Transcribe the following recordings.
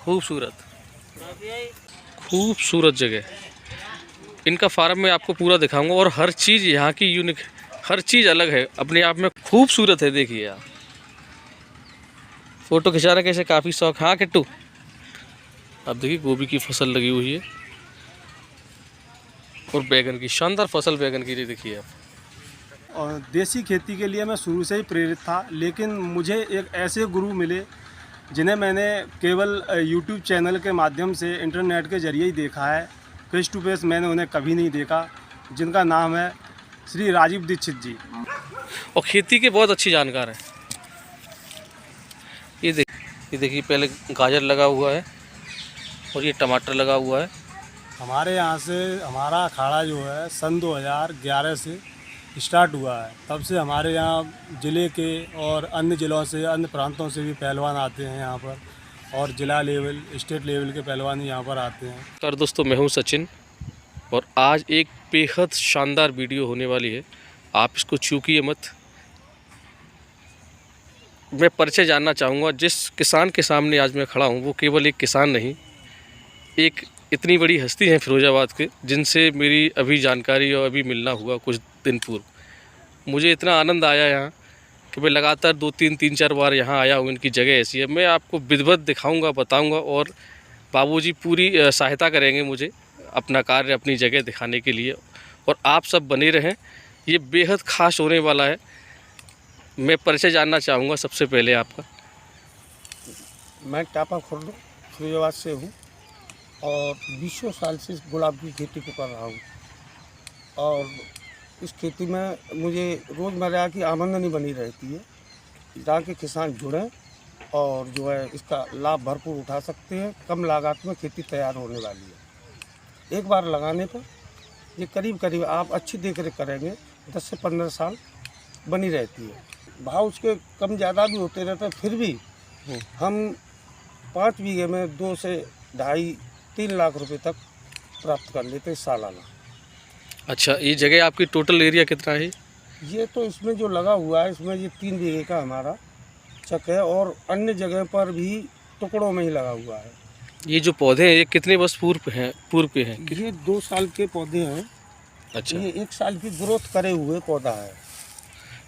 खूबसूरत खूबसूरत जगह। इनका फार्म मैं आपको पूरा दिखाऊंगा और हर चीज़ यहाँ की यूनिक, हर चीज़ अलग है, अपने आप में खूबसूरत है। देखिए आप फ़ोटो खिंचाना कैसे काफ़ी शौक। हाँ किट्टू, अब देखिए गोभी की फसल लगी हुई है और बैगन की शानदार फसल, बैगन की देखिए आप। और देसी खेती के लिए मैं शुरू से ही प्रेरित था, लेकिन मुझे एक ऐसे गुरु मिले जिन्हें मैंने केवल यूट्यूब चैनल के माध्यम से, इंटरनेट के ज़रिए ही देखा है। फेस टू फेस मैंने उन्हें कभी नहीं देखा, जिनका नाम है श्री राजीव दीक्षित जी। और खेती के बहुत अच्छी जानकार हैं। ये देखिए पहले गाजर लगा हुआ है और ये टमाटर लगा हुआ है। हमारे यहाँ से हमारा अखाड़ा जो है सन 2011 से स्टार्ट हुआ है। तब से हमारे यहाँ ज़िले के और अन्य ज़िलों से, अन्य प्रांतों से भी पहलवान आते हैं यहाँ पर, और ज़िला लेवल, स्टेट लेवल के पहलवान यहाँ पर आते हैं। और दोस्तों मैं हूँ सचिन और आज एक बेहद शानदार वीडियो होने वाली है, आप इसको चूकिए मत। मैं परिचय जानना चाहूँगा जिस किसान के सामने आज मैं खड़ा हूँ, वो केवल एक किसान नहीं, एक इतनी बड़ी हस्ती हैं फिरोजाबाद के, जिनसे मेरी अभी जानकारी और अभी मिलना हुआ कुछ दिन पूर्व। मुझे इतना आनंद आया यहाँ कि मैं लगातार 2-3 बार यहाँ आया हूँ। इनकी जगह ऐसी है, मैं आपको विधिवत दिखाऊंगा, बताऊंगा और बाबूजी पूरी सहायता करेंगे मुझे अपना कार्य, अपनी जगह दिखाने के लिए। और आप सब बने रहें, ये बेहद ख़ास होने वाला है। मैं परिचय जानना चाहूँगा सबसे पहले आपका। मैं टापा खुर्द फिरोजाबाद से हूँ और 20 साल से गुलाब की खेती को कर रहा हूँ। और इस खेती में मुझे रोज़मर्रा की आमदनी बनी रहती है, ताकि किसान जुड़ें और जो है इसका लाभ भरपूर उठा सकते हैं। कम लागत में खेती तैयार होने वाली है। एक बार लगाने पर ये करीब आप अच्छी देख रेख करेंगे 10 से 15 साल बनी रहती है। भाव उसके कम ज़्यादा भी होते रहते हैं, फिर भी हम 5 बीघे में 2 से 2.5-3 लाख रुपए तक प्राप्त कर लेते हैं सालाना। अच्छा, ये जगह आपकी टोटल एरिया कितना है? ये तो इसमें जो लगा हुआ है, इसमें ये 3 बीघे का हमारा चक है और अन्य जगह पर भी टुकड़ों में ही लगा हुआ है। ये जो पौधे हैं ये कितने वर्ष पूर्व पे हैं? ये 2 साल के पौधे हैं। अच्छा, ये 1 साल की ग्रोथ करे हुए पौधा है।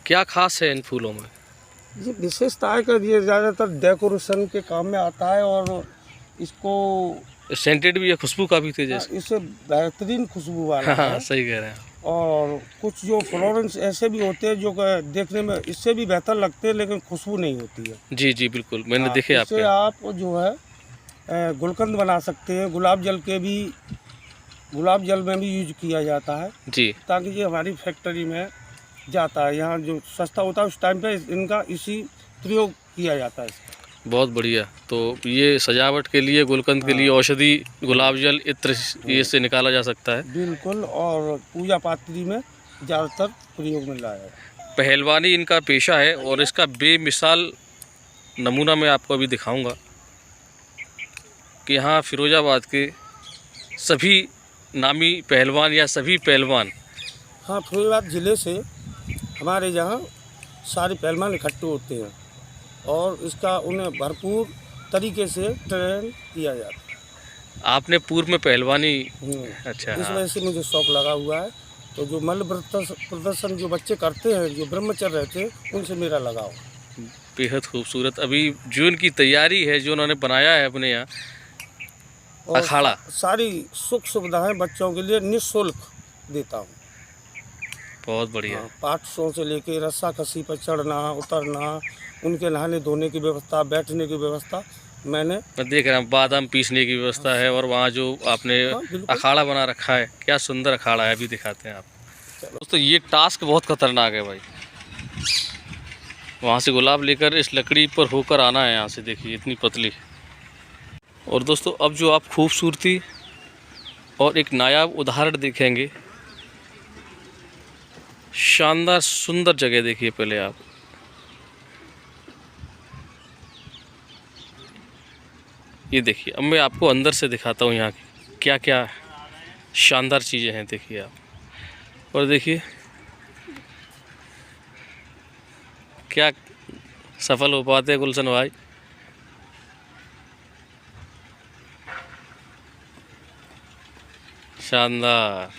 क्या खास है इन फूलों में? ये विशेषता है कि ये ज़्यादातर डेकोरेशन के काम में आता है और इसको सेंटेड भी है, खुशबू काफ़ी तेज है। इससे बेहतरीन खुशबू वाला हाँ, है। सही कह रहे हैं। और कुछ जो फ्लोरेंस ऐसे भी होते हैं जो देखने में इससे भी बेहतर लगते हैं, लेकिन खुशबू नहीं होती है। जी जी बिल्कुल, मैंने देखे इससे आपके। आप जो है गुलकंद बना सकते हैं। गुलाब जल में भी यूज किया जाता है जी, ताकि ये हमारी फैक्ट्री में जाता है। यहाँ जो सस्ता होता है उस टाइम पे इनका इसी प्रयोग किया जाता है। बहुत बढ़िया। तो ये सजावट के लिए, गुलकंद के लिए, औषधि, गुलाब जल, इत्र ये से निकाला जा सकता है। बिल्कुल, और पूजा पात्री में ज़्यादातर प्रयोग में लाया है। पहलवानी इनका पेशा है और इसका बेमिसाल नमूना मैं आपको अभी दिखाऊंगा कि यहाँ फिरोजाबाद के सभी नामी पहलवान या सभी पहलवान। हाँ, फिरोजाबाद ज़िले से हमारे यहाँ सारे पहलवान इकट्ठे होते हैं और इसका उन्हें भरपूर तरीके से ट्रेन किया जाता है। आपने पूर्व में पहलवानी? अच्छा, इस हाँ। वजह से मुझे शौक लगा हुआ है। तो जो मल्ल प्रदर्शन जो बच्चे करते हैं, जो ब्रह्मचर्य रहते हैं, उनसे मेरा लगाव। बेहद खूबसूरत। अभी जो इनकी तैयारी है, जो उन्होंने बनाया है अपने यहाँ और अखाड़ा, सारी सुख सुविधाएं बच्चों के लिए निःशुल्क देता हूँ। बहुत बढ़िया। पाठों से लेके रस्सा कसी पर चढ़ना उतरना, उनके नहाने धोने की व्यवस्था, बैठने की व्यवस्था मैं देख रहा हूँ। बादाम पीसने की व्यवस्था है और वहाँ जो आपने अखाड़ा बना रखा है, क्या सुंदर अखाड़ा है, अभी दिखाते हैं आप दोस्तों। ये टास्क बहुत खतरनाक है भाई। वहाँ से गुलाब लेकर इस लकड़ी पर होकर आना है यहाँ से, देखिए इतनी पतली। और दोस्तों अब जो आप खूबसूरती और एक नायाब उदाहरण देखेंगे, शानदार सुंदर जगह देखिए पहले आप। ये देखिए, अब मैं आपको अंदर से दिखाता हूँ यहाँ की क्या क्या शानदार चीज़ें हैं, देखिए आप। और देखिए क्या सफल हो पाते हैं गुलशन भाई। शानदार।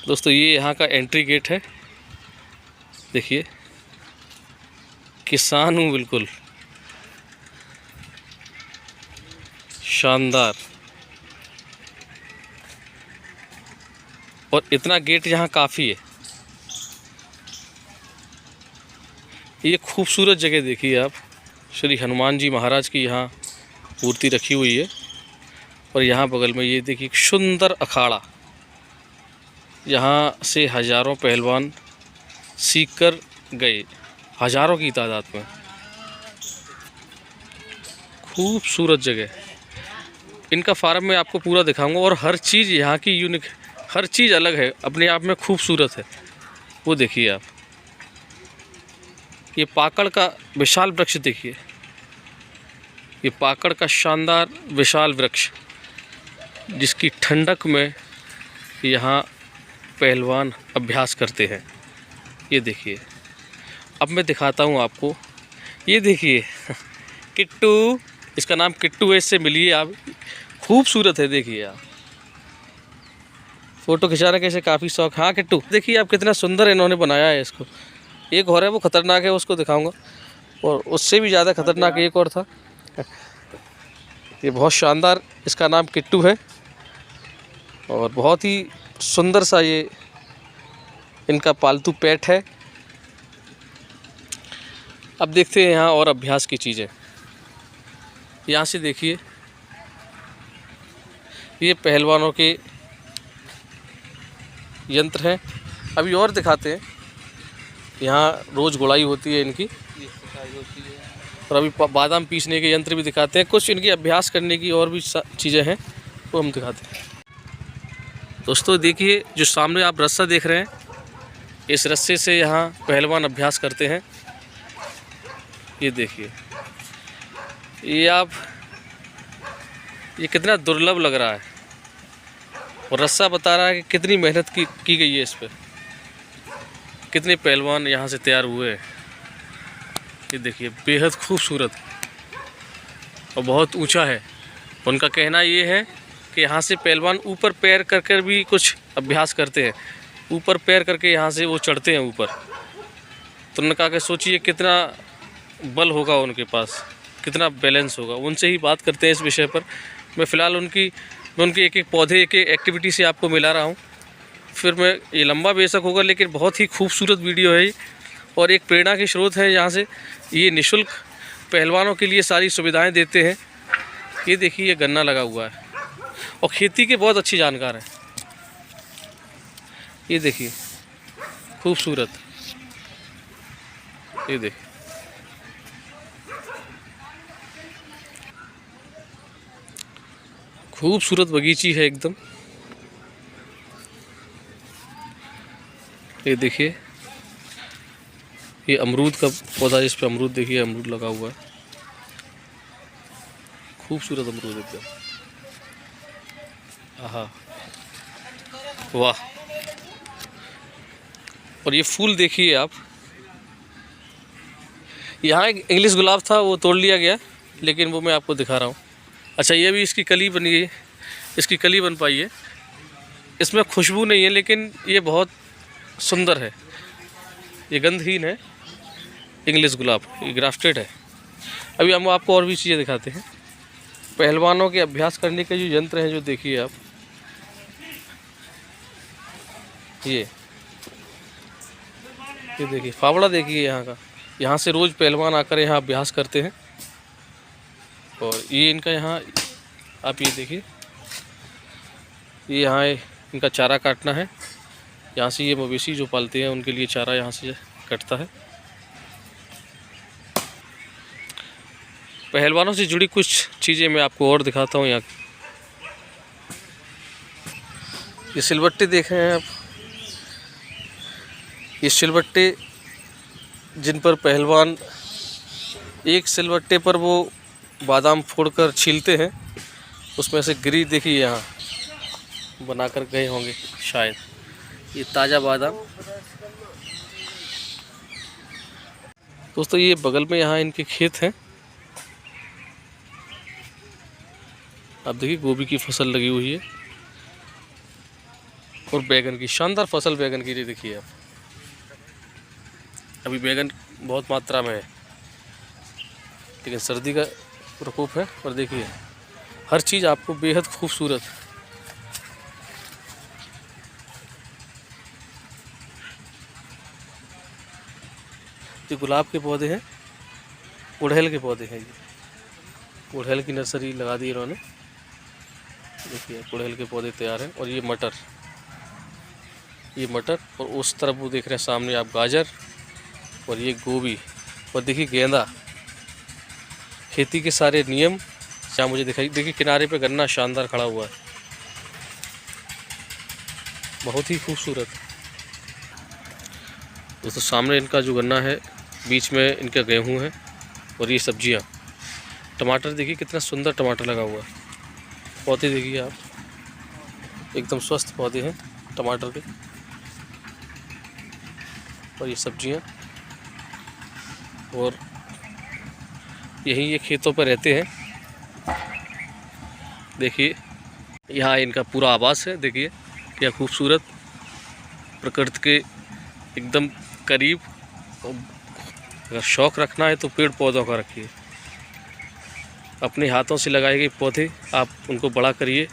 दोस्तों ये यहाँ का एंट्री गेट है। देखिए किसान हूँ बिल्कुल, शानदार। और इतना गेट यहाँ काफ़ी है। ये खूबसूरत जगह देखिए आप, श्री हनुमान जी महाराज की यहाँ मूर्ति रखी हुई है। और यहाँ बगल में ये देखिए एक सुंदर अखाड़ा, यहाँ से हज़ारों पहलवान सीख कर गए, हज़ारों की तादाद में। खूबसूरत जगह। इनका फार्म मैं आपको पूरा दिखाऊंगा और हर चीज़ यहाँ की यूनिक, हर चीज़ अलग है, अपने आप में खूबसूरत है। वो देखिए आप, ये पाकड़ का विशाल वृक्ष देखिए, ये पाकड़ का शानदार विशाल वृक्ष, जिसकी ठंडक में यहाँ पहलवान अभ्यास करते हैं। ये देखिए, अब मैं दिखाता हूँ आपको। ये देखिए किट्टू, इसका नाम किट्टू है, इससे मिलिए आप। खूबसूरत है, देखिए आप। फ़ोटो खिंचाने का इसे काफ़ी शौक। हाँ किट्टू, देखिए आप कितना सुंदर इन्होंने बनाया है इसको। एक और है वो ख़तरनाक है, उसको दिखाऊंगा। और उससे भी ज़्यादा ख़तरनाक एक और था, ये बहुत शानदार, इसका नाम किट्टू है। और बहुत ही सुंदर सा ये इनका पालतू पेट है। अब देखते हैं यहाँ और अभ्यास की चीज़ें। यहाँ से देखिए, ये पहलवानों के यंत्र हैं। अभी और दिखाते हैं। यहाँ रोज़ गुड़ाई होती है इनकी, और अभी बादाम पीसने के यंत्र भी दिखाते हैं। कुछ इनकी अभ्यास करने की और भी चीज़ें हैं, वो हम दिखाते हैं। दोस्तों देखिए, जो सामने आप रस्सा देख रहे हैं, इस रस्से से यहाँ पहलवान अभ्यास करते हैं। ये देखिए, ये कितना दुर्लभ लग रहा है। और रस्सा बता रहा है कि कितनी मेहनत की गई है इस पर, कितने पहलवान यहाँ से तैयार हुए हैं। ये देखिए, बेहद खूबसूरत और बहुत ऊंचा है। उनका कहना ये है कि यहाँ से पहलवान ऊपर पैर कर कर भी कुछ अभ्यास करते हैं। ऊपर पैर करके यहाँ से वो चढ़ते हैं ऊपर। तो उन्होंने कहा कि सोचिए कितना बल होगा उनके पास, कितना बैलेंस होगा। उनसे ही बात करते हैं इस विषय पर। मैं फ़िलहाल उनके एक एक पौधे, एक एक एक्टिविटी से आपको मिला रहा हूँ। फिर मैं, ये लंबा बेशक होगा लेकिन बहुत ही खूबसूरत वीडियो है और एक प्रेरणा के स्रोत है। यहाँ से ये निःशुल्क पहलवानों के लिए सारी सुविधाएं देते हैं। ये देखिए, ये गन्ना लगा हुआ है और खेती के बहुत अच्छी जानकार हैं। ये देखिए, खूबसूरत। ये देखिए, खूबसूरत बगीची है एकदम। ये देखिए, ये अमरूद का पौधा, इस पे अमरूद देखिए, अमरूद लगा हुआ है। खूबसूरत अमरूद एकदम। आहा, वाह। और ये फूल देखिए आप। यहाँ एक इंग्लिश गुलाब था, वो तोड़ लिया गया, लेकिन वो मैं आपको दिखा रहा हूँ। अच्छा, ये भी इसकी कली बनी है, इसकी कली बन पाई है। इसमें खुशबू नहीं है, लेकिन ये बहुत सुंदर है। ये गंधहीन है, इंग्लिश गुलाब, ये ग्राफ्टेड है। अभी हम आपको और भी चीज़ें दिखाते हैं। पहलवानों के अभ्यास करने के जो यंत्र हैं, जो देखिए आप, ये देखिए, फावड़ा देखिए यहाँ का। यहाँ से रोज़ पहलवान आकर यहाँ अभ्यास करते हैं। और ये इनका यहाँ, आप ये देखिए, ये यहाँ इनका चारा काटना है। यहाँ से ये मवेशी जो पालते हैं उनके लिए चारा यहाँ से कटता है। पहलवानों से जुड़ी कुछ चीज़ें मैं आपको और दिखाता हूँ। यहाँ ये सिलबट्टे देख रहे हैं आप, ये सिलबट्टे जिन पर पहलवान एक सिलबट्टे पर वो बादाम फोड़कर छीलते हैं, उसमें से गिरी देखिए यहाँ बनाकर गए होंगे शायद। ये ताज़ा बादाम। दोस्तों ये बगल में यहाँ इनके खेत हैं। आप देखिए, गोभी की फसल लगी हुई है। और बैगन की शानदार फसल बैगन की ये देखिए आप। अभी बैगन बहुत मात्रा में है, लेकिन सर्दी का प्रकोप है। और देखिए हर चीज़ आपको बेहद खूबसूरत। ये गुलाब के पौधे हैं, गुड़हल के पौधे हैं। ये गुड़हल की नर्सरी लगा दी इन्होंने। देखिए गुड़हल के पौधे तैयार हैं। और ये मटर और उस तरफ वो देख रहे हैं सामने आप गाजर, और ये गोभी, और देखिए गेंदा। खेती के सारे नियम जहाँ मुझे दिखाई, देखिए किनारे पे गन्ना शानदार खड़ा हुआ है, बहुत ही खूबसूरत। दोस्तों सामने इनका जो गन्ना है, बीच में इनका गेहूं है, और ये सब्जियां। टमाटर देखिए कितना सुंदर टमाटर लगा हुआ है। पौधे देखिए आप, एकदम स्वस्थ पौधे हैं टमाटर के। और ये सब्जियां, और यही ये खेतों पर रहते हैं। देखिए यहाँ इनका पूरा आवास है। देखिए क्या खूबसूरत, प्रकृति के एकदम करीब। अगर शौक़ रखना है तो पेड़ पौधों का रखिए। अपने हाथों से लगाए गए पौधे आप उनको बड़ा करिए,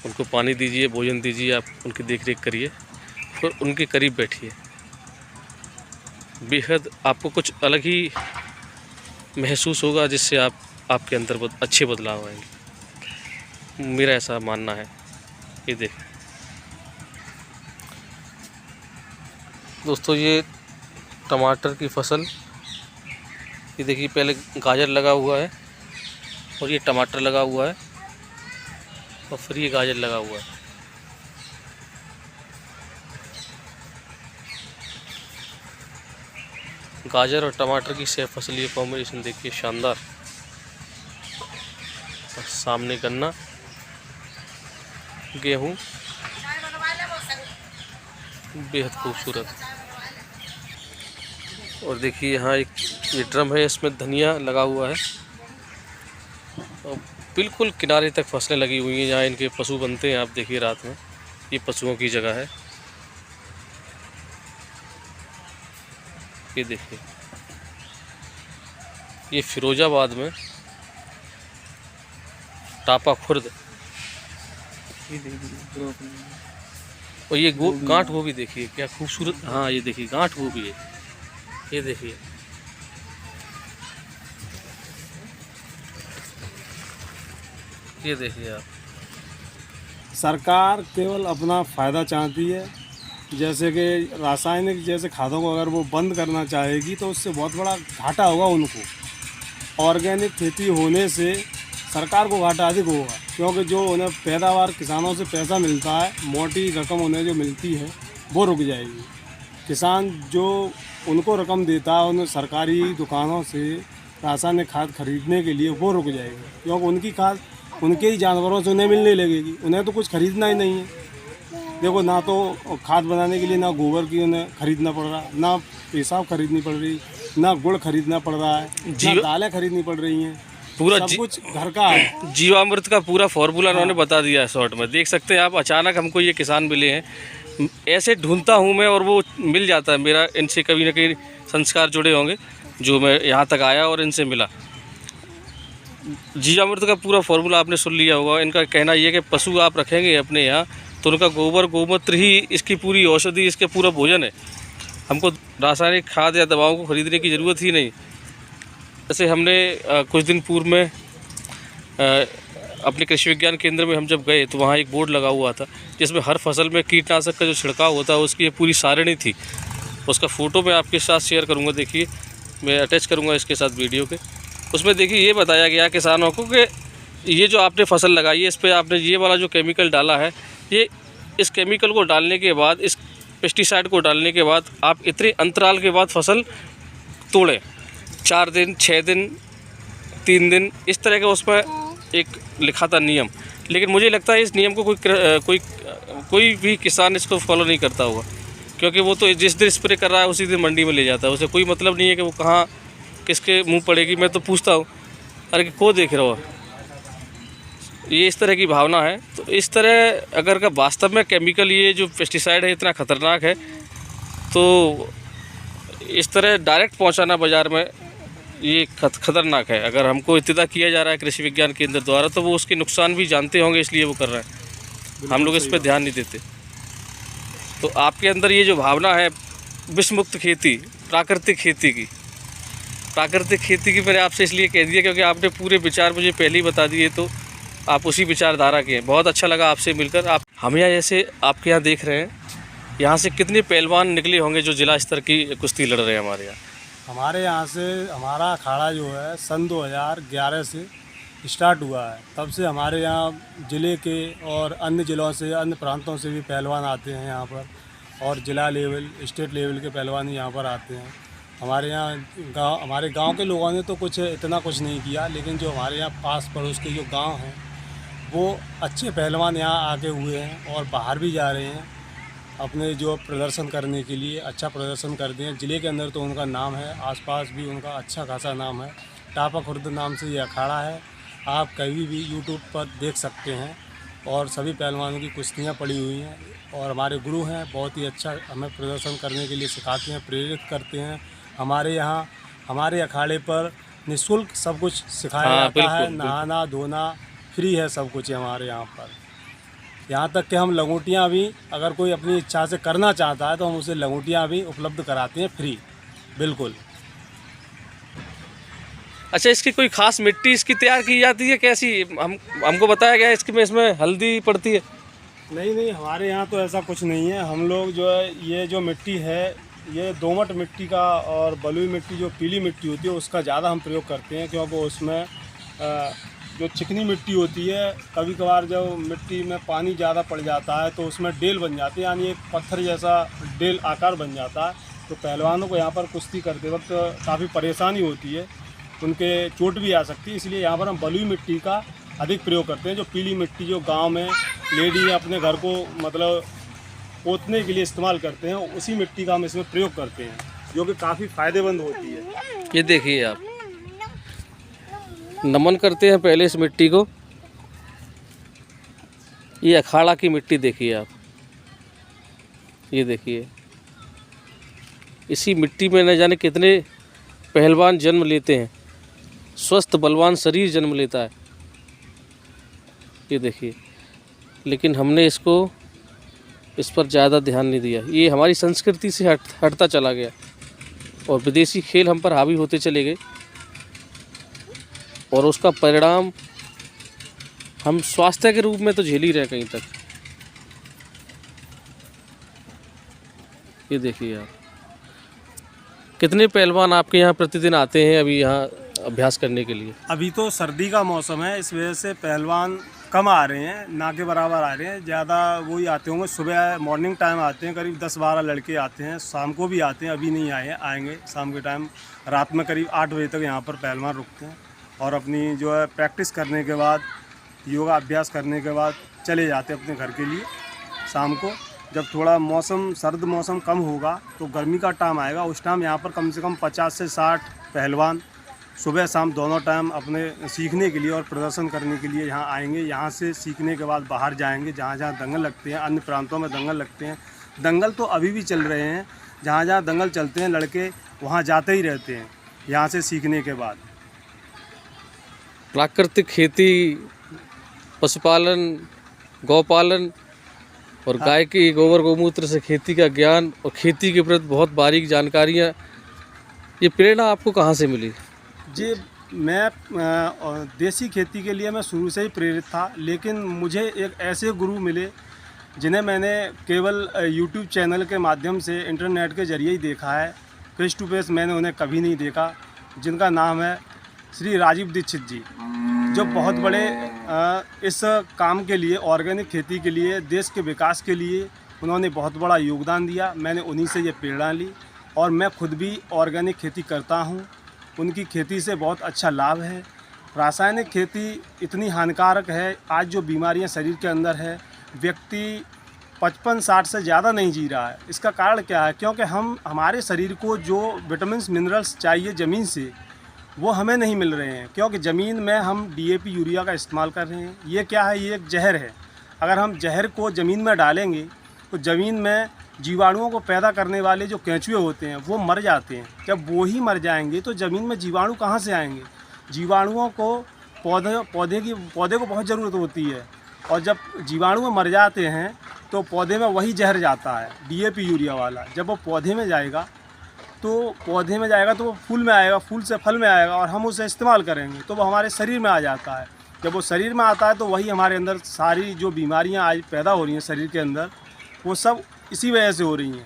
उनको पानी दीजिए, भोजन दीजिए, आप उनकी देख रेख करिए, फिर उनके करीब बैठिए। बेहद आपको कुछ अलग ही महसूस होगा, जिससे आपके अंदर बहुत अच्छे बदलाव आएंगे। मेरा ऐसा मानना है। ये देखिए दोस्तों, ये टमाटर की फसल, ये देखिए पहले गाजर लगा हुआ है, और ये टमाटर लगा हुआ है, और फिर ये गाजर लगा हुआ है। गाजर और टमाटर की सेब फसल, ये कॉम्बिनेशन देखिए शानदार। और सामने गन्ना, गेहूँ, बेहद खूबसूरत। और देखिए यहाँ एक ये ड्रम है, इसमें धनिया लगा हुआ है, और बिल्कुल किनारे तक फसलें लगी हुई हैं जहाँ इनके पशु बनते हैं। आप देखिए रात में, ये पशुओं की जगह है। ये देखिए, ये फिरोजाबाद में टापा खुर्द। और ये गांठ गोभी देखिए क्या खूबसूरत। हाँ ये देखिए गांठ गोभी है, ये देखिए। ये देखिए आप। सरकार केवल अपना फ़ायदा चाहती है। जैसे कि रासायनिक जैसे खादों को अगर वो बंद करना चाहेगी तो उससे बहुत बड़ा घाटा होगा उनको। ऑर्गेनिक खेती होने से सरकार को घाटा अधिक होगा, क्योंकि जो उन्हें पैदावार किसानों से पैसा मिलता है, मोटी रकम उन्हें जो मिलती है वो रुक जाएगी। किसान जो उनको रकम देता है उन्हें सरकारी दुकानों से रासायनिक खाद खरीदने के लिए, वो रुक जाएगी, क्योंकि उनकी खाद उनके ही जानवरों से उन्हें मिलने लगेगी। उन्हें तो कुछ खरीदना ही नहीं है। देखो, ना तो खाद बनाने के लिए ना गोबर की उन्हें खरीदना पड़ रहा, ना पेशाब खरीदनी पड़ रही, ना गुड़ खरीदना पड़ रहा है, ना दालें खरीदनी पड़ रही हैं। पूरा सब कुछ घर का है। जीवामृत का पूरा फॉर्मूला उन्होंने बता दिया है शॉर्ट में। देख सकते हैं आप, अचानक हमको ये किसान मिले हैं। ऐसे ढूंढता हूँ मैं और वो मिल जाता है। मेरा इनसे कभी ना कभी संस्कार जुड़े होंगे, जो मैं यहाँ तक आया और इनसे मिला। जीवामृत का पूरा फॉर्मूला आपने सुन लिया होगा। इनका कहना ये है कि पशु आप रखेंगे अपने यहाँ तो उनका गोबर गोमूत्र ही इसकी पूरी औषधि, इसके पूरा भोजन है। हमको रासायनिक खाद या दवाओं को खरीदने की ज़रूरत ही नहीं। जैसे हमने कुछ दिन पूर्व में अपने कृषि विज्ञान केंद्र में हम जब गए तो वहाँ एक बोर्ड लगा हुआ था जिसमें हर फसल में कीटनाशक का जो छिड़काव होता है उसकी ये पूरी सारणी थी। उसका फ़ोटो मैं आपके साथ शेयर करूँगा, देखिए मैं अटैच करूँगा इसके साथ वीडियो के। उसमें देखिए ये बताया गया किसानों को कि ये जो आपने फसल लगाई है इस पर आपने ये वाला जो केमिकल डाला है, ये इस केमिकल को डालने के बाद, इस पेस्टिसाइड को डालने के बाद आप इतने अंतराल के बाद फसल तोड़ें, 4 दिन, 6 दिन, 3 दिन, इस तरह का उसमें एक लिखा था नियम। लेकिन मुझे लगता है इस नियम को कोई भी किसान इसको फॉलो नहीं करता होगा, क्योंकि वो तो जिस दिन स्प्रे कर रहा है उसी दिन मंडी में ले जाता है। उसे कोई मतलब नहीं है कि वो कहाँ किसके मुंह पड़ेगी। मैं तो पूछता हूँ, अरे को देख रहा हो, ये इस तरह की भावना है। तो इस तरह अगर का वास्तव में केमिकल ये जो पेस्टिसाइड है इतना ख़तरनाक है, तो इस तरह डायरेक्ट पहुंचाना बाज़ार में ये खतरनाक है। अगर हमको इत्तला किया जा रहा है कृषि विज्ञान केंद्र द्वारा, तो वो उसके नुकसान भी जानते होंगे, इसलिए वो कर रहे हैं। हम लोग इस पर ध्यान नहीं देते। तो आपके अंदर ये जो भावना है विष मुक्त खेती, प्राकृतिक खेती की, मैंने आपसे इसलिए कह दिया क्योंकि आपने पूरे विचार मुझे पहले ही बता दिए, तो आप उसी विचारधारा के हैं। बहुत अच्छा लगा आपसे मिलकर। आप हम यहाँ जैसे आपके यहाँ देख रहे हैं, यहाँ से कितने पहलवान निकले होंगे जो जिला स्तर की कुश्ती लड़ रहे हैं हमारे यहाँ? हमारे यहाँ से हमारा अखाड़ा जो है सन 2011 से स्टार्ट हुआ है। तब से हमारे यहाँ ज़िले के और अन्य ज़िलों से, अन्य प्रांतों से भी पहलवान आते हैं यहाँ पर, और ज़िला लेवल, स्टेट लेवल के पहलवान यहाँ पर आते हैं। हमारे यहाँ हमारे गांव के लोगों ने तो इतना कुछ नहीं किया, लेकिन जो हमारे यहाँ पास पड़ोस के जो गांव हैं वो अच्छे पहलवान यहाँ आके हुए हैं और बाहर भी जा रहे हैं अपने जो प्रदर्शन करने के लिए। अच्छा प्रदर्शन करते हैं। ज़िले के अंदर तो उनका नाम है, आसपास भी उनका अच्छा खासा नाम है। टापा खुर्द नाम से ये अखाड़ा है, आप कहीं भी यूट्यूब पर देख सकते हैं। और सभी पहलवानों की कुश्तियाँ पड़ी हुई हैं, और हमारे गुरु हैं, बहुत ही अच्छा हमें प्रदर्शन करने के लिए सिखाते हैं, प्रेरित करते हैं। हमारे यहाँ हमारे अखाड़े पर निःशुल्क सब कुछ सिखाया जाता है। नहाना धोना फ्री है, सब कुछ है हमारे यहाँ पर। यहाँ तक कि हम लंगोटियाँ भी, अगर कोई अपनी इच्छा से करना चाहता है तो हम उसे लंगोटियाँ भी उपलब्ध कराते हैं फ्री, बिल्कुल। अच्छा, इसकी कोई खास मिट्टी इसकी तैयार की जाती है कैसी? हमको बताया गया है इसमें हल्दी पड़ती है। नहीं, हमारे यहाँ तो ऐसा कुछ नहीं है। हम लोग जो है ये जो मिट्टी है, ये दोमट मिट्टी का और बलुई मिट्टी, जो पीली मिट्टी होती है, उसका ज़्यादा हम प्रयोग करते हैं, क्योंकि उसमें जो चिकनी मिट्टी होती है, कभी कभार जब मिट्टी में पानी ज़्यादा पड़ जाता है तो उसमें डेल बन जाती है, यानी एक पत्थर जैसा डेल आकार बन जाता है। तो पहलवानों को यहाँ पर कुश्ती करते वक्त काफ़ी परेशानी होती है, उनके चोट भी आ सकती है। इसलिए यहाँ पर हम बलुई मिट्टी का अधिक प्रयोग करते हैं। जो पीली मिट्टी जो गांव में लेडी अपने घर को मतलब पोतने के लिए इस्तेमाल करते हैं, उसी मिट्टी का हम इसमें प्रयोग करते हैं, जो कि काफ़ी फ़ायदेमंद होती है। ये देखिए, आप नमन करते हैं पहले इस मिट्टी को। ये अखाड़ा की मिट्टी देखिए आप, ये देखिए, इसी मिट्टी में न जाने कितने पहलवान जन्म लेते हैं, स्वस्थ बलवान शरीर जन्म लेता है। ये देखिए, लेकिन हमने इस पर ज़्यादा ध्यान नहीं दिया। ये हमारी संस्कृति से हटता चला गया और विदेशी खेल हम पर हावी होते चले गए, और उसका परिणाम हम स्वास्थ्य के रूप में तो झेल ही रहे कहीं तक। ये देखिए आप, कितने पहलवान आपके यहाँ प्रतिदिन आते हैं अभी यहाँ अभ्यास करने के लिए? अभी तो सर्दी का मौसम है, इस वजह से पहलवान कम आ रहे हैं, ना के बराबर आ रहे हैं। ज़्यादा वही आते होंगे, सुबह मॉर्निंग टाइम आते हैं, करीब 10-12 लड़के आते हैं। शाम को भी आते हैं, अभी नहीं आए हैं, आएंगे शाम के टाइम। रात में करीब 8 बजे तक यहाँ पर पहलवान रुकते हैं, और अपनी जो है प्रैक्टिस करने के बाद, योगा अभ्यास करने के बाद चले जाते हैं अपने घर के लिए। शाम को जब थोड़ा मौसम, सर्द मौसम कम होगा, तो गर्मी का टाइम आएगा, उस टाइम यहाँ पर कम से कम 50 से 60 पहलवान सुबह शाम दोनों टाइम अपने सीखने के लिए और प्रदर्शन करने के लिए यहाँ आएंगे। यहाँ से सीखने के बाद बाहर जाएंगे, जहाँ जहाँ दंगल लगते हैं, अन्य प्रांतों में दंगल लगते हैं। दंगल तो अभी भी चल रहे हैं, जहाँ जहाँ दंगल चलते हैं लड़के वहाँ जाते ही रहते हैं यहाँ से सीखने के बाद। प्राकृतिक खेती, पशुपालन, गौपालन और गाय की गोबर गौमूत्र से खेती का ज्ञान और खेती के प्रति बहुत बारीक जानकारियाँ, ये प्रेरणा आपको कहाँ से मिली? जी, मैं देसी खेती के लिए मैं शुरू से ही प्रेरित था, लेकिन मुझे एक ऐसे गुरु मिले जिन्हें मैंने केवल यूट्यूब चैनल के माध्यम से, इंटरनेट के ज़रिए ही देखा है। फेस टू फेस मैंने उन्हें कभी नहीं देखा, जिनका नाम है श्री राजीव दीक्षित जी, जो बहुत बड़े इस काम के लिए, ऑर्गेनिक खेती के लिए, देश के विकास के लिए उन्होंने बहुत बड़ा योगदान दिया। मैंने उन्हीं से ये प्रेरणा ली, और मैं खुद भी ऑर्गेनिक खेती करता हूँ। उनकी खेती से बहुत अच्छा लाभ है। रासायनिक खेती इतनी हानिकारक है, आज जो बीमारियां शरीर के अंदर है, व्यक्ति 55-60 से ज़्यादा नहीं जी रहा है। इसका कारण क्या है? क्योंकि हमारे शरीर को जो विटामिन्स मिनरल्स चाहिए ज़मीन से, वो हमें नहीं मिल रहे हैं, क्योंकि ज़मीन में हम डीएपी यूरिया का इस्तेमाल कर रहे हैं। ये क्या है, ये एक जहर है। अगर हम जहर को ज़मीन में डालेंगे तो ज़मीन में जीवाणुओं को पैदा करने वाले जो केंचुए होते हैं वो मर जाते हैं। जब वो ही मर जाएंगे तो ज़मीन में जीवाणु कहाँ से आएंगे? जीवाणुओं को पौधे को बहुत ज़रूरत होती है, और जब जीवाणु मर जाते हैं तो पौधे में वही जहर जाता है, डीएपी यूरिया वाला। जब वो पौधे में जाएगा तो वो फूल में आएगा, फूल से फल में आएगा, और हम उसे इस्तेमाल करेंगे तो वो हमारे शरीर में आ जाता है। जब वो शरीर में आता है तो वही हमारे अंदर सारी जो बीमारियां आज पैदा हो रही हैं शरीर के अंदर, वो सब इसी वजह से हो रही हैं।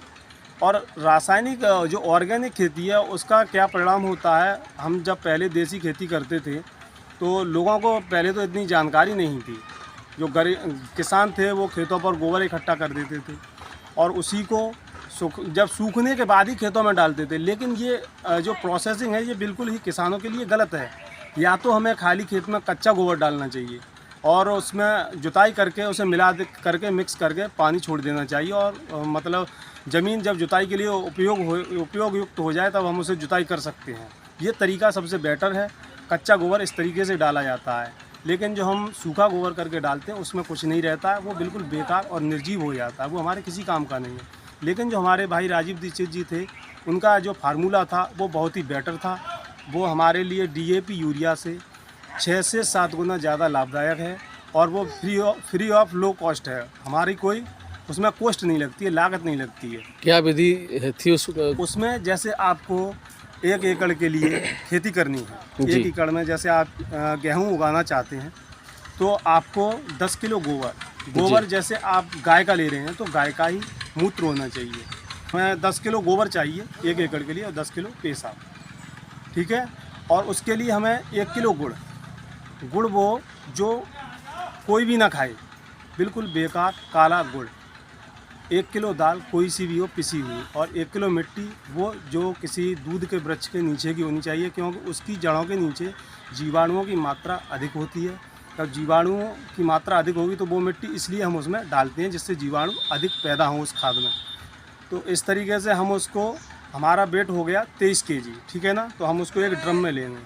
और रासायनिक जो ऑर्गेनिक खेती है उसका क्या परिणाम होता है, हम जब पहले देसी खेती करते थे तो लोगों को पहले तो इतनी जानकारी नहीं थी। जो किसान थे वो खेतों पर गोबर इकट्ठा कर देते थे और उसी को जब सूखने के बाद ही खेतों में डालते थे। लेकिन ये जो प्रोसेसिंग है ये बिल्कुल ही किसानों के लिए गलत है। या तो हमें खाली खेत में कच्चा गोबर डालना चाहिए और उसमें जुताई करके उसे करके मिक्स करके पानी छोड़ देना चाहिए, और मतलब ज़मीन जब जुताई के लिए उपयोग युक्त हो जाए तब हम उसे जुताई कर सकते हैं। ये तरीका सबसे बेटर है। कच्चा गोबर इस तरीके से डाला जाता है, लेकिन जो हम सूखा गोबर करके डालते हैं उसमें कुछ नहीं रहता है, वो बिल्कुल बेकार और निर्जीव हो जाता है, वो हमारे किसी काम का नहीं है। लेकिन जो हमारे भाई राजीव दीक्षित जी थे, उनका जो फार्मूला था वो बहुत ही बेटर था। वो हमारे लिए डीएपी यूरिया से 6 से 7 गुना ज़्यादा लाभदायक है, और वो फ्री ऑफ लो कॉस्ट है। हमारी कोई उसमें कॉस्ट नहीं लगती है, लागत नहीं लगती है। क्या विधि थी उसमें जैसे आपको 1 एकड़ के लिए खेती करनी है, 1 एकड़ में जैसे आप गेहूँ उगाना चाहते हैं तो आपको 10 किलो गोबर जैसे आप गाय का ले रहे हैं तो गाय का ही मूत्र होना चाहिए। हमें 10 किलो गोबर चाहिए 1 एकड़ के लिए, और 10 किलो पेशाब, ठीक है। और उसके लिए हमें 1 किलो गुड़ वो जो कोई भी ना खाए, बिल्कुल बेकार काला गुड़। 1 किलो दाल कोई सी भी हो पिसी हुई, और 1 किलो मिट्टी वो जो किसी दूध के वृक्ष के नीचे की होनी चाहिए, क्योंकि उसकी जड़ों के नीचे जीवाणुओं की मात्रा अधिक होती है। तब जीवाणुओं की मात्रा अधिक होगी तो वो मिट्टी इसलिए हम उसमें डालते हैं जिससे जीवाणु अधिक पैदा हों उस खाद में। तो इस तरीके से हम उसको, हमारा वेट हो गया 23 kg, ठीक है ना। तो हम उसको एक ड्रम में लेंगे,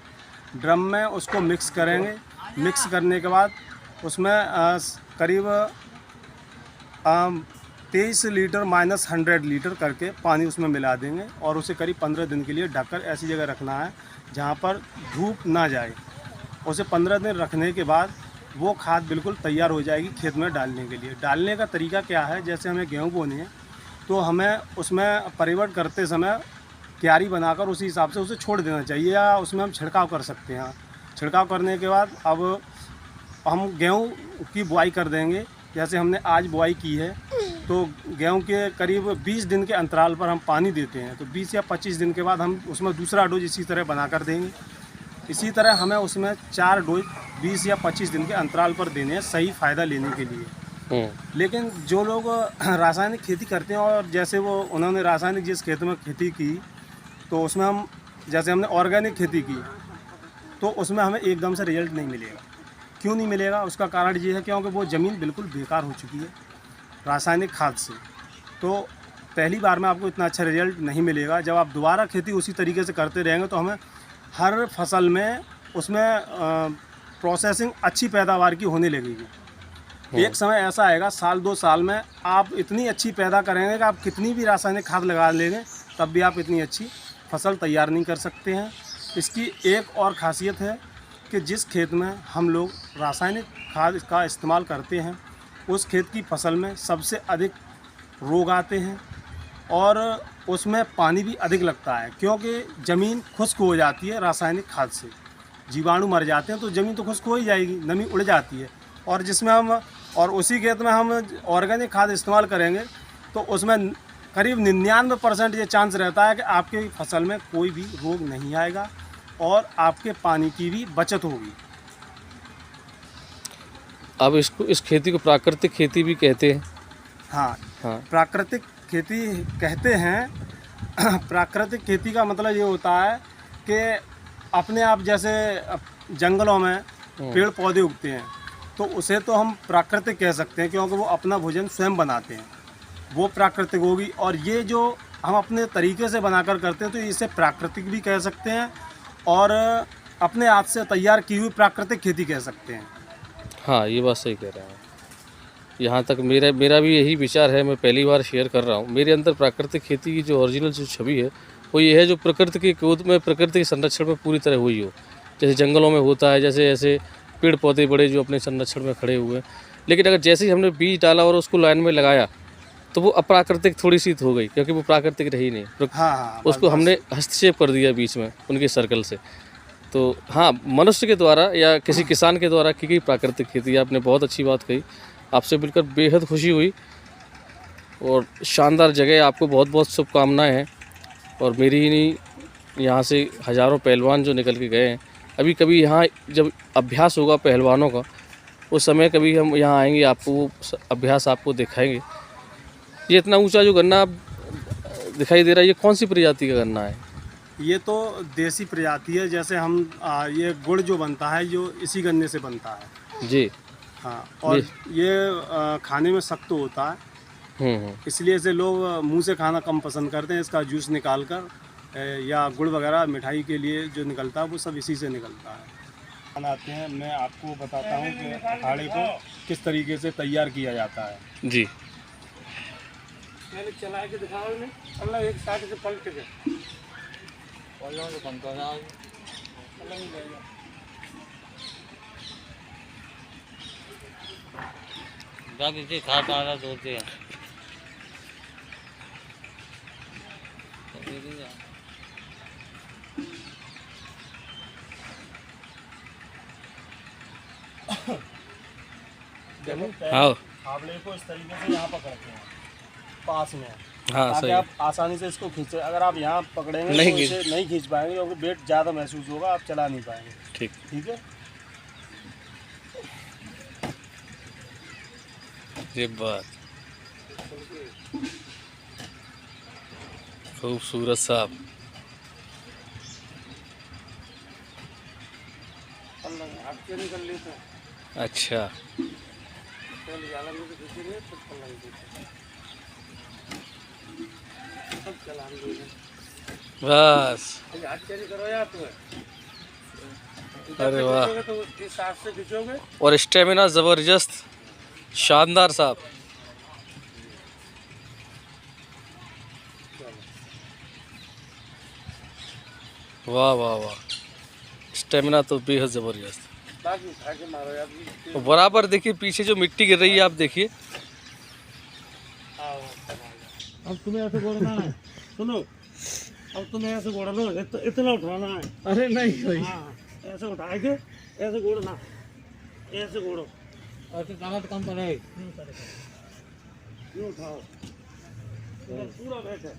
ड्रम में उसको मिक्स करेंगे। मिक्स करने के बाद उसमें करीब 23 लीटर माइनस 100 लीटर करके पानी उसमें मिला देंगे, और उसे करीब 15 दिन के लिए ढककर ऐसी जगह रखना है जहाँ पर धूप ना जाए। उसे 15 दिन रखने के बाद वो खाद बिल्कुल तैयार हो जाएगी खेत में डालने के लिए। डालने का तरीका क्या है, जैसे हमें गेहूँ बोने हैं तो हमें उसमें परिवर्तन करते समय क्यारी बनाकर उसी हिसाब से उसे छोड़ देना चाहिए, या उसमें हम छिड़काव कर सकते हैं। छिड़काव करने के बाद अब हम गेहूँ की बुआई कर देंगे। जैसे हमने आज बुआई की है तो गेहूँ के करीब 20 दिन के अंतराल पर हम पानी देते हैं, तो 20 या 25 दिन के बाद हम उसमें दूसरा डोज इसी तरह बना कर देंगे। इसी तरह हमें उसमें 4 डोज 20 या 25 दिन के अंतराल पर देने हैं, सही फ़ायदा लेने के लिए। लेकिन जो लोग रासायनिक खेती करते हैं, और जैसे वो उन्होंने रासायनिक जिस खेत में खेती की तो उसमें हम, जैसे हमने ऑर्गेनिक खेती की तो उसमें हमें एकदम से रिजल्ट नहीं मिलेगा। क्यों नहीं मिलेगा? उसका कारण ये है क्योंकि वो ज़मीन बिल्कुल बेकार हो चुकी है रासायनिक खाद से। तो पहली बार में आपको इतना अच्छा रिजल्ट नहीं मिलेगा। जब आप दोबारा खेती उसी तरीके से करते रहेंगे तो हमें हर फसल में उसमें प्रोसेसिंग अच्छी पैदावार की होने लगेगी। एक समय ऐसा आएगा, 1-2 साल में आप इतनी अच्छी पैदा करेंगे कि आप कितनी भी रासायनिक खाद लगा लेंगे तब भी आप इतनी अच्छी फसल तैयार नहीं कर सकते हैं। इसकी एक और ख़ासियत है कि जिस खेत में हम लोग रासायनिक खाद का इस्तेमाल करते हैं उस खेत की फसल में सबसे अधिक रोग आते हैं, और उसमें पानी भी अधिक लगता है, क्योंकि ज़मीन खुश्क हो जाती है रासायनिक खाद से। जीवाणु मर जाते हैं तो ज़मीन तो खुश्क हो ही जाएगी, नमी उड़ जाती है। और जिसमें हम, और उसी खेत में हम ऑर्गेनिक खाद इस्तेमाल करेंगे तो उसमें करीब 99% ये चांस रहता है कि आपकी फसल में कोई भी रोग नहीं आएगा और आपके पानी की भी बचत होगी। अब इस खेती को प्राकृतिक खेती भी कहते हैं। हाँ, प्राकृतिक खेती कहते हैं। प्राकृतिक खेती का मतलब ये होता है कि अपने आप, जैसे जंगलों में पेड़ पौधे उगते हैं तो उसे तो हम प्राकृतिक कह सकते हैं, क्योंकि वो अपना भोजन स्वयं बनाते हैं, वो प्राकृतिक होगी। और ये जो हम अपने तरीके से बनाकर करते हैं तो इसे प्राकृतिक भी कह सकते हैं, और अपने हाथ से तैयार की हुई प्राकृतिक खेती कह सकते हैं। हाँ, ये बात सही कह रहे हैं। यहाँ तक मेरा मेरा भी यही विचार है, मैं पहली बार शेयर कर रहा हूँ। मेरे अंदर प्राकृतिक खेती की जो ओरिजिनल जो छवि है वो ये है, जो प्रकृति की गोद में, प्रकृति के संरक्षण में पूरी तरह हुई हो। जैसे जंगलों में होता है, जैसे ऐसे पेड़ पौधे बड़े जो अपने संरक्षण में खड़े हुए हैं। लेकिन अगर जैसे ही हमने बीज डाला और उसको लाइन में लगाया तो वो अप्राकृतिक थोड़ी सी हो गई, क्योंकि वो प्राकृतिक रही नहीं। हाँ, उसको हमने हस्तक्षेप कर दिया बीच में उनके सर्कल से। तो हाँ, मनुष्य के द्वारा या किसी किसान के द्वारा की गई प्राकृतिक खेती, आपने बहुत अच्छी बात कही। आपसे मिलकर बेहद खुशी हुई और शानदार जगह। आपको बहुत बहुत शुभकामनाएं हैं। और मेरी ही नहीं, यहाँ से हज़ारों पहलवान जो निकल के गए हैं। अभी कभी यहाँ जब अभ्यास होगा पहलवानों का, उस समय कभी हम यहाँ आएंगे, आपको वो अभ्यास आपको दिखाएंगे। ये इतना ऊंचा जो गन्ना आप दिखाई दे रहा है, ये कौन सी प्रजाति का गन्ना है? ये तो देसी प्रजाति है। जैसे हम ये गुड़ जो बनता है जो इसी गन्ने से बनता है जी। हाँ, और ये खाने में सख्त होता है, इसलिए इसे लोग मुंह से खाना कम पसंद करते हैं। इसका जूस निकाल कर या गुड़ वगैरह मिठाई के लिए जो निकलता है वो सब इसी से निकलता है। बनाते हैं, मैं आपको बताता हूँ कि अखाड़े को किस तरीके से तैयार किया जाता है। जी। मैंने चला के दिखाओ इन्हें, अल्लाह एक साथ से पलट के जाके खाता आ होते हैं। हाँ फावड़े को इस तरीके से यहाँ पकड़ते हैं पास में, हाँ, ताकि सही। आप आसानी से इसको खींचे। अगर आप यहाँ पकड़ेंगे नहीं तो इसे नहीं खींच पाएंगे, क्योंकि वेट ज़्यादा महसूस होगा, आप चला नहीं पाएंगे। ठीक। ठीक है। ये बात खूबसूरत साहब। आपके निकल लेते हैं। अच्छा, पहले जाला में तो खींचेंगे, फिर पल्ला में खींचेंगे। सब चला देंगे। बस। हाथ चेंज करो यार तुम्हें। अरे वाह। तो इस साथ से खींचोगे। और स्टेमिना ज़बरदस्त, शानदार साहब। वाह वाह वाह, स्टेमिना तो बेहद ज़बरदस्त। बाकी उठा के मारो यार। और बराबर देखिए पीछे जो मिट्टी गिर रही है, आप देखिए। अब तुम्हें ऐसे गोड़ना है, सुनो, अब तुम्हें ऐसे गोड़ लो, इतना उठाना है। अरे नहीं भाई। हाँ, ऐसे उठा के ऐसे गोड़ना, ऐसे गोड़ो, ऐसे ताकत कम पड़े, यूँ उठाओ, पूरा बैठे।